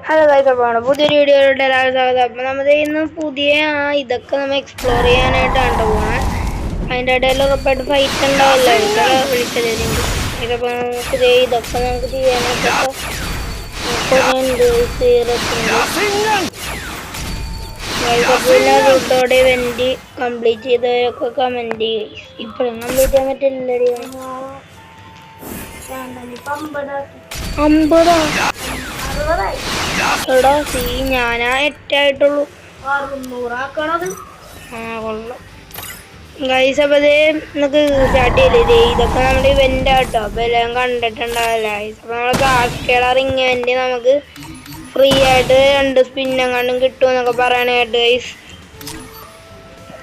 Hello guys, അപ്പോൾ പുതിയൊരു വീഡിയോയിലോട്ട് എല്ലാവരും സ്വാഗതം. അപ്പോൾ നമ്മൾ ഇന്ന് പുതിയ ഇതൊക്കെ നമ്മൾ എക്സ്പ്ലോർ ചെയ്യാനായിട്ടാണ് പോകണേ. അതിൻ്റെ ഇടയിലൊക്കെ പോയിട്ട് ഫൈറ്റ് ഉണ്ടാവില്ല വിളിച്ചത്. ഇതപ്പോൾ നമുക്ക് ഇതൊക്കെ നമുക്ക് ചെയ്യാനായിട്ടൊക്കെ പിന്നെ റൂട്ടോടെ വെൻറ്റി കംപ്ലീറ്റ് ചെയ്തവരൊക്കെ കമൻറ്റ് ചെയ്യും. ഇപ്പോഴും കംപ്ലീറ്റ് ചെയ്യാൻ പറ്റില്ലടി. 50 എടാ സീ ഞാനാ 8 ആയിട്ടുള്ളൂ. 600 കൊള്ളാം ഗൈസ്. അപ്പോൾ ഇത് നമുക്ക് സ്റ്റാർട്ട് ചെയ്തില്ലേ. ഇതൊക്കെ നമ്മുടെ ഇവൻ്റ് ആട്ടോ. അപ്പോൾ എല്ലാം കണ്ടിട്ടുണ്ടാവില്ല ഗൈസ്. അപ്പോൾ നമ്മൾ കാസ്കേഡ റിംഗ് ഇവൻ്റ് നമുക്ക് ഫ്രീ ആയിട്ട് 2 സ്പിന്നെങ്ങാണ്ടും കിട്ടുമെന്നൊക്കെ പറയാനായിട്ട് ഗൈസ്.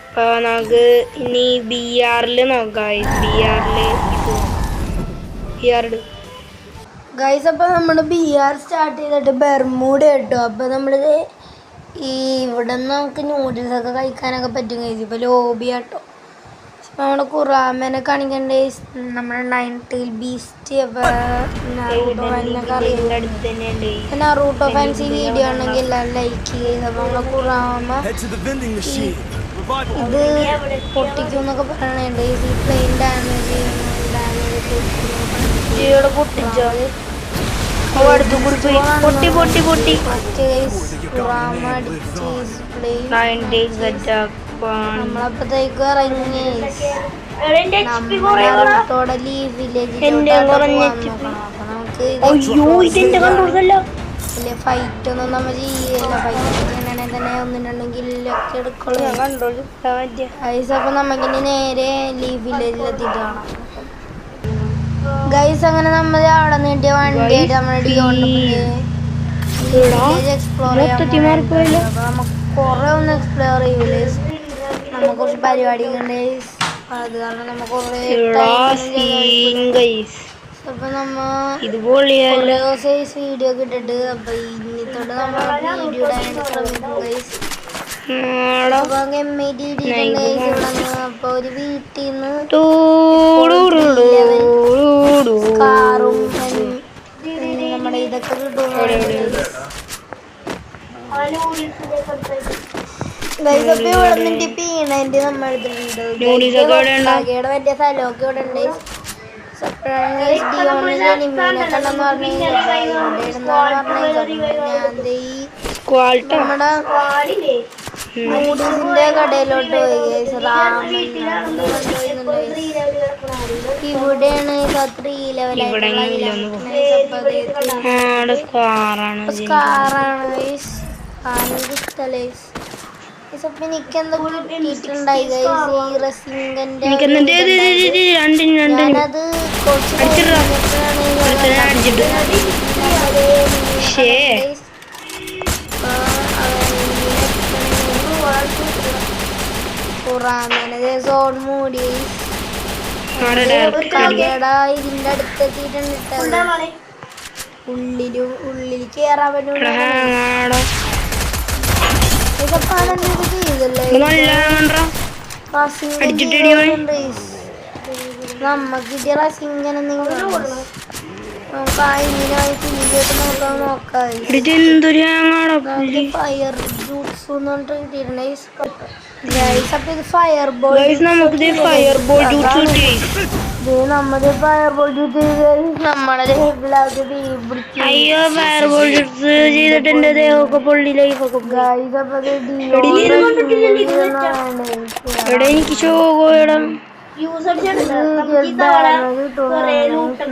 അപ്പോൾ നമുക്ക് ഇനി BR നോക്കാം ഗൈസ്. BR guys. അപ്പോൾ നമ്മൾ BR സ്റ്റാർട്ട് ചെയ്തിട്ട് ബെർമൂഡ കേട്ടോ. അപ്പോൾ നമ്മളിത് ഇവിടെ നിന്ന് നമുക്ക് നൂഡിൽസൊക്കെ കഴിക്കാനൊക്കെ പറ്റും ഗൈസ്. ഇപ്പോൾ ലോബി ആട്ടോ. അപ്പോൾ നമ്മുടെ കുറാമേനെ കാണിക്കണ്ടേ, നമ്മുടെ 90 ബീസ്റ്റ്. അപ്പോൾ നറൂട്ടോ ഫാൻസി വീഡിയോ ആണെങ്കിൽ എല്ലാവരും ലൈക്ക് ചെയ്ത്. അപ്പോൾ നമ്മുടെ കുറാമ ഇത് പൊട്ടിക്കും എന്നൊക്കെ പറയണുണ്ട്. ഈ പ്ലെയിൻ ഡാമേജ് പൊട്ടിച്ചോ. നമ്മളപ്പോഴത്തേക്കും ഇറങ്ങി നമ്മളോടെ നമുക്ക് ഫൈറ്റ് ഒന്നും നമ്മൾ ചെയ്യില്ല. ഫൈറ്റ് ചെയ്യണമെങ്കിൽ തന്നെ 1-2 കില്ലൊക്കെ എടുക്കുള്ളൂ. അപ്പോൾ നമുക്കിനി നേരെ ലീവ് വില്ലേജിലെത്തിയിട്ട് കാണാം ഗൈസ്. അങ്ങനെ നമ്മൾ അവിടെ നീട്ടിയ വണ്ടിയായിട്ട് നമ്മൾ എക്സ്പ്ലോർ ചെയ്യാൻ. അപ്പോൾ നമുക്ക് കുറേ ഒന്നും എക്സ്പ്ലോർ ചെയ്യൂലേ. നമുക്ക് കുറച്ച് പരിപാടികളുണ്ട്. അത് കാരണം നമുക്ക് കുറേ അപ്പോൾ നമ്മൾ കുറേ സൈസ് വീഡിയോ ഒക്കെ ഇട്ടിട്ട്. അപ്പോൾ ഇന്നത്തോടെ നമ്മൾ വീഡിയോ ഇടാനായിട്ട് ശ്രമിക്കും ഗൈസ്. അപ്പോൾ ഒരു വീട്ടിൽ നിന്ന് കാറും നമ്മുടെ ഇതൊക്കെ ഇവിടെ പീണന്റെ നമ്മൾ എടുത്തിട്ടുണ്ട്. മറ്റേ സ്ഥലമൊക്കെ ഇവിടെ ഉണ്ട്. നമ്മുടെ നൂഡിൽസിന്റെ കടയിലോട്ട് പോയി. ഇവിടെയാണ് 3 ലെവലായിട്ടുള്ള എനിക്കെന്തോ കിട്ടിയിട്ടുണ്ടായി റസിംഗന്റെ. ഞാനത് സോൺ മൂടി ഇതിന്റെ അടുത്തെത്തിയിട്ടുണ്ട്. ഉള്ളിൽ കേറാൻ പറ്റൂല. നമ്മക്കിട്ട് റസിംഗൻ ഫയർ ജൂട്സ് ഫയർ ബോൾ നമ്മുടെ ഫയർ ബോൾ ചെയ്തിട്ടുണ്ട്. ദേഹമൊക്കെ പൊള്ളി ലൈഫൊക്കെ എനിക്ക് ഷോകോയുടെ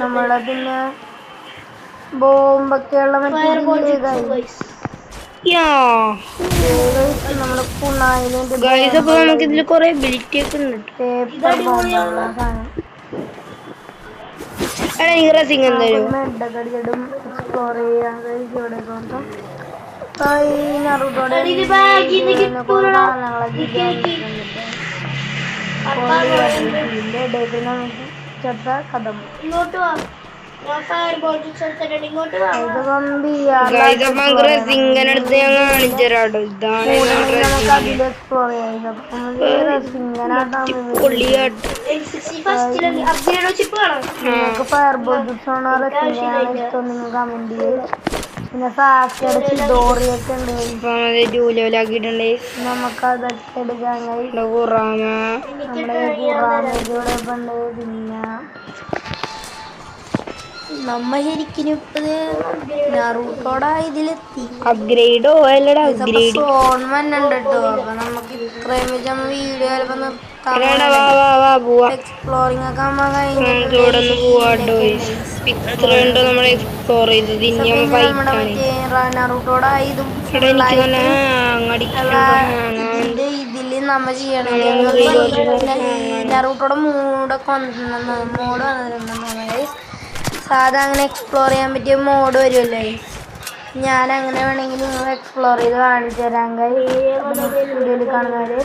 നമ്മളെ പിന്നെ ബോംബൊക്കെയുള്ള നമ്മുടെ നമുക്ക് ഇതിൽ കുറെ എബിലിറ്റി ഒക്കെ ഉണ്ട്. റസിംഗ് എന്തായാലും എക്സ്പ്ലോർ ചെയ്യാൻ റസിംഗനടുത്ത് ഞാൻ കാണിച്ചരാട്ടോ. ഇതാണ് ഫയർ ബോൾ കമന്റ് ചെയ്യും. പിന്നെ സാക്കയുടെ ചിഡോറിയൊക്കെ ഉണ്ട്. ജൂലോലാക്കിയിട്ടുണ്ട്. നമുക്ക് അതൊക്കെ എടുക്കാൻ കഴിയും. ഖുറാമ നമ്മുടെ ഖുറാമയുടെ ഉണ്ട്. പിന്നെ നമ്മ ശരിക്കും ഇപ്പത് നറൂട്ടോടെ ഇതിലെത്തി. അപ്ഗ്രേഡോ അല്ലടാ അപ്ഗ്രേഡ് ഫോൺ വന്നുണ്ട് കേട്ടോ. അപ്പൊ നമുക്ക് ഇത്രയും വെച്ച് വീഡിയോ ചിലപ്പോ എക്സ്പ്ലോറിംഗ് ഒക്കെ നമ്മ ഇത്രയുണ്ടോ നമ്മൾ എക്സ്പ്ലോർ ചെയ്തത്. ഇനി നമ്മുടെ മറ്റേ നറൂട്ടോടെ ഇതും ഇതിന്റെ ഇതില് നമ്മ ചെയ്യണമെങ്കിൽ നറൂട്ടോടെ മോഡ് വന്നിട്ടുണ്ടെന്ന്. സാധാ അങ്ങനെ എക്സ്പ്ലോർ ചെയ്യാൻ പറ്റിയ മോഡ് വരുമല്ലോ. ഞാൻ അങ്ങനെ വേണമെങ്കിൽ നിങ്ങൾ എക്സ്പ്ലോർ ചെയ്ത് കാണിച്ചു തരാം. വീഡിയോയിൽ കാണുന്നവര്